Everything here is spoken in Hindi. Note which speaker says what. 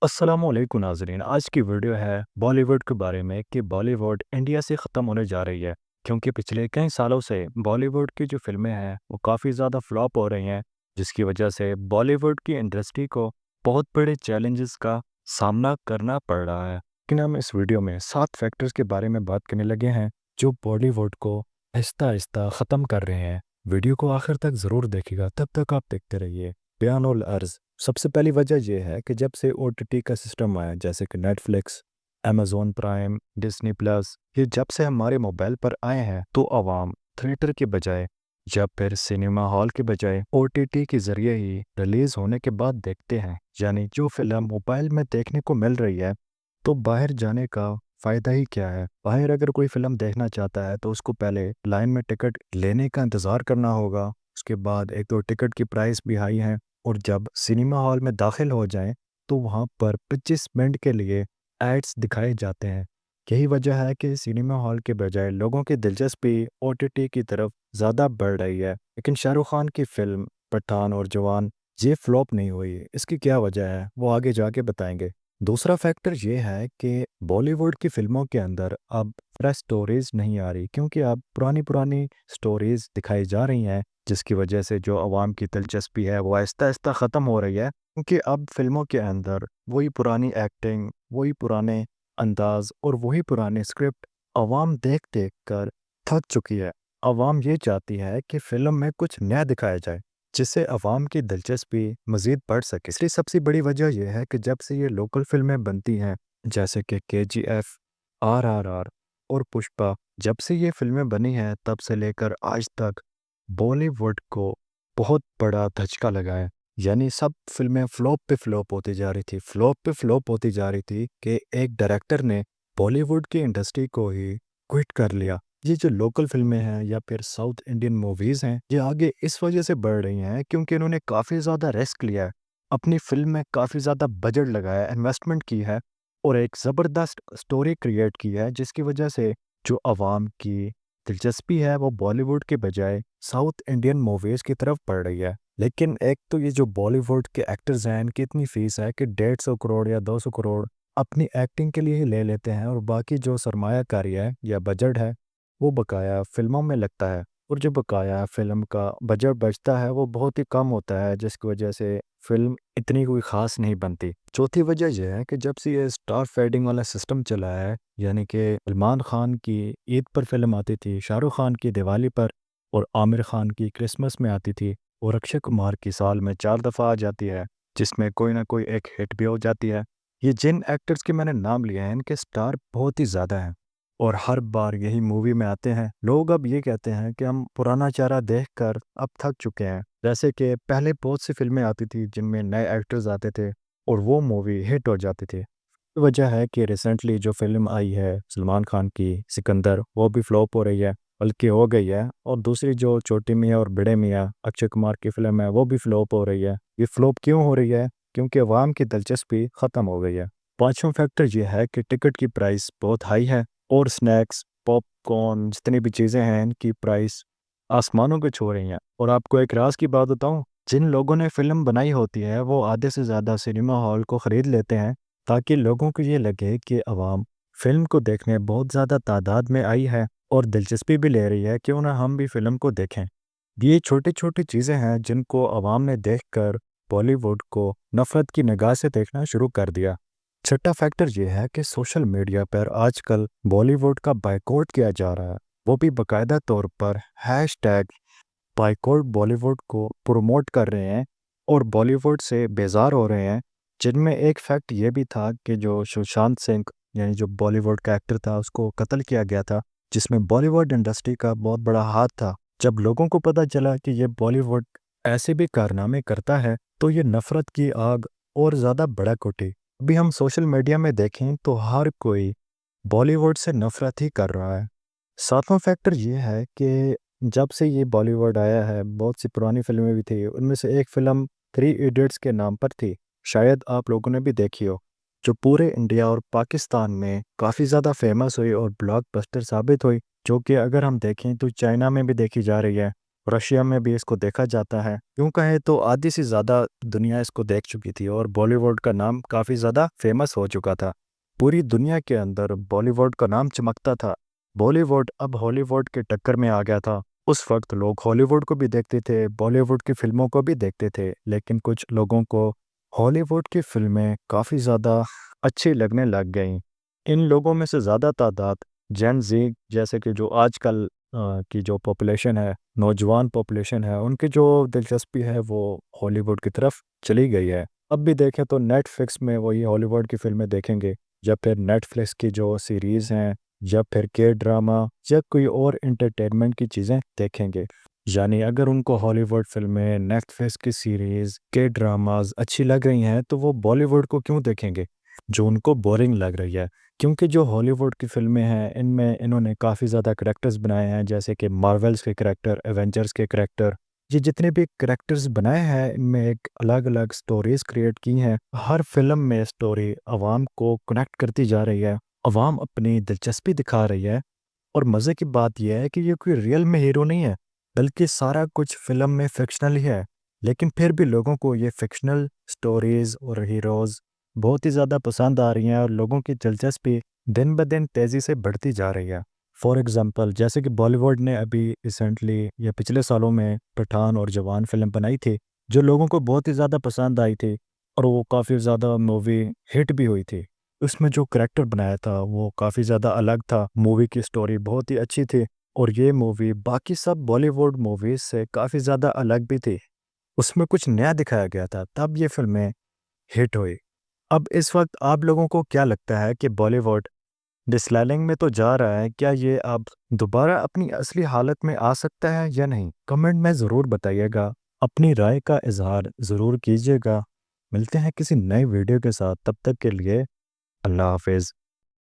Speaker 1: अस्सलामुअलैकुम नाज़रीन। आज की वीडियो है बॉलीवुड के बारे में कि बॉलीवुड इंडिया से ख़त्म होने जा रही है, क्योंकि पिछले कई सालों से बॉलीवुड की जो फ़िल्में हैं वो काफ़ी ज़्यादा फ्लॉप हो रही हैं, जिसकी वजह से बॉलीवुड की इंडस्ट्री को बहुत बड़े चैलेंजेस का सामना करना पड़ रहा है। लेकिन हम इस वीडियो में 7 फैक्टर्स के बारे में बात करने लगे हैं जो बॉलीवुड को आहिस्ता आहिस्ता ख़त्म कर रहे हैं। वीडियो को आखिर तक ज़रूर देखिएगा, तब तक आप देखते रहिए। बयानुल अर्ज़। सबसे पहली वजह यह है कि जब से ओटीटी का सिस्टम आया, जैसे कि Netflix, Amazon prime, Disney plus, ये जब से हमारे मोबाइल पर आए हैं तो आवाम थिएटर के बजाय या फिर सिनेमा हॉल के बजाय ओटीटी के ज़रिए ही रिलीज़ होने के बाद देखते हैं। यानी जो फ़िल्म मोबाइल में देखने को मिल रही है तो बाहर जाने का फ़ायदा ही क्या है। बाहर अगर कोई फ़िल्म देखना चाहता है तो उसको पहले लाइन में टिकट लेने का इंतज़ार करना होगा। उसके बाद एक तो टिकट की प्राइस भी हाई है, और जब सिनेमा हॉल में दाखिल हो जाएं तो वहां पर 25 मिनट के लिए एड्स दिखाए जाते हैं। यही वजह है कि सिनेमा हॉल के बजाय लोगों की दिलचस्पी ओटीटी की तरफ ज़्यादा बढ़ रही है। लेकिन शाहरुख खान की फिल्म पठान और जवान ये फ्लॉप नहीं हुई। इसकी क्या वजह है वो आगे जाके बताएंगे। दूसरा फैक्टर ये है कि बॉलीवुड की फिल्मों के अंदर अब फ्रेश स्टोरीज नहीं आ रही, क्योंकि अब पुरानी पुरानी स्टोरीज दिखाई जा रही हैं, जिसकी वजह से जो आवाम की दिलचस्पी है वो आहिस्ता आहिस्ता ख़त्म हो रही है। क्योंकि अब फिल्मों के अंदर वही पुरानी एक्टिंग, वही पुराने अंदाज और वही पुराने स्क्रिप्ट आवाम देख देख कर थक चुकी है। आवाम ये चाहती है कि फ़िल्म में कुछ नया दिखाया जाए, जिससे आवाम की दिलचस्पी मज़ीद बढ़ सके। इसलिए सबसे बड़ी वजह यह है कि जब से ये लोकल फ़िल्में बनती हैं, जैसे कि केजीएफ, आरआरआर और पुष्पा, जब से ये फ़िल्में बनी हैं तब से लेकर आज तक बॉलीवुड को बहुत बड़ा धचका लगा है। यानी सब फ़िल्में फ्लॉप पे फ्लॉप होती जा रही थी, फ्लॉप पे फ्लॉप होती जा रही थी कि एक डायरेक्टर ने बॉलीवुड की इंडस्ट्री को ही क्विट कर लिया। ये जो लोकल फ़िल्में हैं या फिर साउथ इंडियन मूवीज़ हैं, ये आगे इस वजह से बढ़ रही हैं क्योंकि इन्होंने काफ़ी ज़्यादा रिस्क लिया है। अपनी फ़िल्म में काफ़ी ज़्यादा बजट लगाया है, इन्वेस्टमेंट की है और एक ज़बरदस्त स्टोरी क्रिएट की है, जिसकी वजह से जो आवाम की दिलचस्पी है वो बॉलीवुड के बजाय साउथ इंडियन मूवीज़ की तरफ बढ़ रही है। लेकिन एक तो ये जो बॉलीवुड के एक्टर्स हैं, इनकी इतनी फ़ीस है कि 150 करोड़ या 200 करोड़ अपनी एक्टिंग के लिए ही ले लेते हैं, और बाकी जो सरमायाकारी है या बजट है वो बकाया फ़िल्मों में लगता है। और जो बकाया फ़िल्म का बजट बचता है वो बहुत ही कम होता है, जिसकी वजह से फ़िल्म इतनी कोई ख़ास नहीं बनती। चौथी वजह यह है कि जब से ये स्टार फेडिंग वाला सिस्टम चला है, यानी कि सलमान खान की ईद पर फ़िल्म आती थी, शाहरुख खान की दिवाली पर और आमिर खान की क्रिसमस में आती थी, और अक्षय कुमार की साल में 4 दफ़ा आ जाती है, जिसमें कोई ना कोई एक हिट भी हो जाती है। ये जिन एक्टर्स के मैंने नाम लिए हैं, इनके स्टार बहुत ही ज़्यादा हैं और हर बार यही मूवी में आते हैं। लोग अब ये कहते हैं कि हम पुराना चेहरा देखकर अब थक चुके हैं। जैसे कि पहले बहुत सी फ़िल्में आती थी जिनमें नए एक्टर्स आते थे और वो मूवी हिट हो जाती थी। वजह है कि रिसेंटली जो फ़िल्म आई है सलमान खान की सिकंदर, वो भी फ्लॉप हो रही है, बल्कि हो गई है। और दूसरी जो छोटी मियाँ और बड़े मियाँ अक्षय कुमार की फ़िल्म है वो भी फ्लॉप हो रही है। ये फ्लॉप क्यों हो रही है? क्योंकि अवाम की दिलचस्पी ख़त्म हो गई है। पाँचवां फैक्टर ये है कि टिकट की प्राइस बहुत हाई है, और स्नैक्स, पॉपकॉर्न, जितनी भी चीज़ें हैं इनकी प्राइस आसमानों को छू रही हैं। और आपको एक राज की बात बताऊँ, जिन लोगों ने फ़िल्म बनाई होती है वो आधे से ज़्यादा सिनेमा हॉल को ख़रीद लेते हैं, ताकि लोगों को ये लगे कि अवाम फ़िल्म को देखने बहुत ज़्यादा तादाद में आई है और दिलचस्पी भी ले रही है, क्यों ना हम भी फ़िल्म को देखें। ये छोटी-छोटी चीज़ें हैं जिनको अवाम ने देखकर बॉलीवुड को नफ़रत की निगाह से देखना शुरू कर दिया। छठा फैक्टर ये है कि सोशल मीडिया पर आजकल बॉलीवुड का बायकॉट किया जा रहा है, वो भी बाकायदा तौर पर हैशटैग बायकॉट बॉलीवुड को प्रमोट कर रहे हैं और बॉलीवुड से बेजार हो रहे हैं। जिनमें एक फैक्ट ये भी था कि जो सुशांत सिंह, यानी जो बॉलीवुड का एक्टर था, उसको कत्ल किया गया था, जिसमें बॉलीवुड इंडस्ट्री का बहुत बड़ा हाथ था। जब लोगों को पता चला कि ये बॉलीवुड ऐसे भी कारनामे करता है तो ये नफ़रत की आग और ज़्यादा भड़क उठी। अभी हम सोशल मीडिया में देखें तो हर कोई बॉलीवुड से नफ़रत ही कर रहा है। सातवां फैक्टर ये है कि जब से ये बॉलीवुड आया है, बहुत सी पुरानी फ़िल्में भी थी, उनमें से एक फ़िल्म थ्री इडियट्स के नाम पर थी, शायद आप लोगों ने भी देखी हो, जो पूरे इंडिया और पाकिस्तान में काफ़ी ज़्यादा फेमस हुई और ब्लॉकबस्टर साबित हुई, जो कि अगर हम देखें तो चाइना में भी देखी जा रही है रशिया में भी इसको देखा जाता है। यूँ कहें तो आधी से ज़्यादा दुनिया इसको देख चुकी थी और बॉलीवुड का नाम काफ़ी ज़्यादा फेमस हो चुका था। पूरी दुनिया के अंदर बॉलीवुड का नाम चमकता था। बॉलीवुड अब हॉलीवुड के टक्कर में आ गया था। उस वक्त लोग हॉलीवुड को भी देखते थे, बॉलीवुड की फिल्मों को भी देखते थे, लेकिन कुछ लोगों को हॉलीवुड की फिल्में काफ़ी ज़्यादा अच्छी लगने लग गईं। इन लोगों में से ज़्यादा तादाद जेन ज़ी जैसे कि जो आजकल की जो पॉपुलेशन है, नौजवान पॉपुलेशन है, उनकी जो दिलचस्पी है वो हॉलीवुड की तरफ चली गई है। अब भी देखें तो नेटफ्लिक्स में वही हॉलीवुड की फ़िल्में देखेंगे, या फिर नेटफ्लिक्स की जो सीरीज़ हैं, या फिर के ड्रामा, या कोई और एंटरटेनमेंट की चीज़ें देखेंगे। यानी अगर उनको हॉलीवुड फ़िल्में, नेटफ्लिक्स की सीरीज़, के ड्रामास अच्छी लग रही हैं, तो वो बॉलीवुड को क्यों देखेंगे, जो उनको बोरिंग लग रही है। क्योंकि जो हॉलीवुड की फ़िल्में हैं, इनमें इन्होंने काफ़ी ज़्यादा करैक्टर्स बनाए हैं, जैसे कि मार्वल्स के करैक्टर, एवेंजर्स के करैक्टर। ये जितने भी करैक्टर्स बनाए हैं, इनमें एक अलग-अलग स्टोरीज़ क्रिएट की हैं। हर फ़िल्म में स्टोरी अवाम को कनेक्ट करती जा रही है। अवाम अपनी दिलचस्पी दिखा रही है। और मज़े की बात यह है कि ये कोई रियल में हीरो नहीं है, बल्कि सारा कुछ फ़िल्म में फ़िक्शनल ही है। लेकिन फिर भी लोगों को ये फ़िक्शनल स्टोरीज़ और हीरोज़ बहुत ही ज़्यादा पसंद आ रही हैं और लोगों की दिलचस्पी दिन ब दिन तेज़ी से बढ़ती जा रही है। फॉर एग्ज़ाम्पल जैसे कि बॉलीवुड ने अभी रिसेंटली या पिछले सालों में पठान और जवान फ़िल्म बनाई थी, जो लोगों को बहुत ही ज़्यादा पसंद आई थी और वो काफ़ी ज़्यादा मूवी हिट भी हुई थी। उसमें जो करैक्टर बनाया था वो काफ़ी ज़्यादा अलग था, मूवी की स्टोरी बहुत ही अच्छी थी और ये मूवी बाकी सब बॉलीवुड मूवीज़ से काफ़ी ज़्यादा अलग भी थी। उसमें कुछ नया दिखाया गया था, तब ये फ़िल्में हिट हुई। अब इस वक़्त आप लोगों को क्या लगता है कि बॉलीवुड डिसलेलिंग में तो जा रहा है, क्या ये अब दोबारा अपनी असली हालत में आ सकता है या नहीं? कमेंट में ज़रूर बताइएगा, अपनी राय का इज़हार ज़रूर कीजिएगा। मिलते हैं किसी नए वीडियो के साथ, तब तक के लिए अल्लाह हाफ़िज़।